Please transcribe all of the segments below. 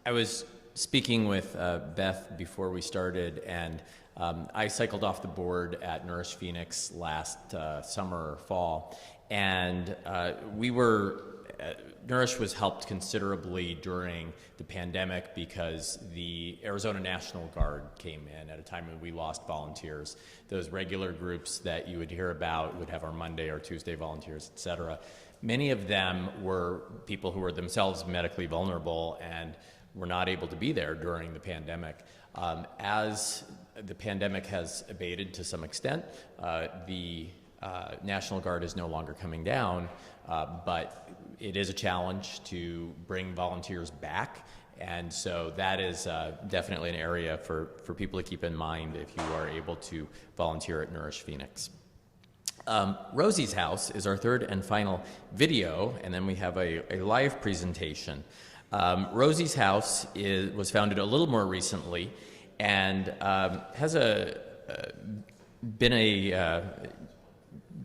I was speaking with Beth before we started, and I cycled off the board at Nourish Phoenix last summer or fall, and Nourish was helped considerably during the pandemic because the Arizona National Guard came in at a time when we lost volunteers. Those regular groups that you would hear about would have our Monday or Tuesday volunteers, et cetera. Many of them were people who were themselves medically vulnerable and were not able to be there during the pandemic. As the pandemic has abated to some extent, the National Guard is no longer coming down, but it is a challenge to bring volunteers back, and so that is definitely an area for people to keep in mind if you are able to volunteer at Nourish Phoenix. Rosie's House is our third and final video, and then we have a live presentation. Rosie's House was founded a little more recently and has been a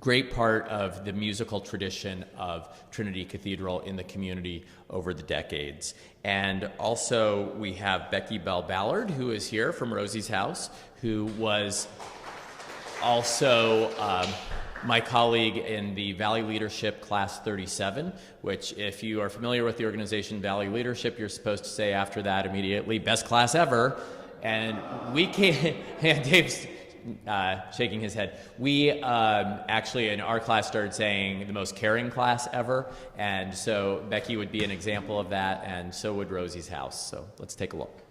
great part of the musical tradition of Trinity Cathedral in the community over the decades. And also we have Becky Bell Ballard, who is here from Rosie's House, who was also my colleague in the Valley Leadership Class 37, which if you are familiar with the organization Valley Leadership, you're supposed to say after that immediately, best class ever. And we can't, Dave's shaking his head. We actually in our class started saying the most caring class ever. And so Becky would be an example of that, and so would Rosie's House. So let's take a look.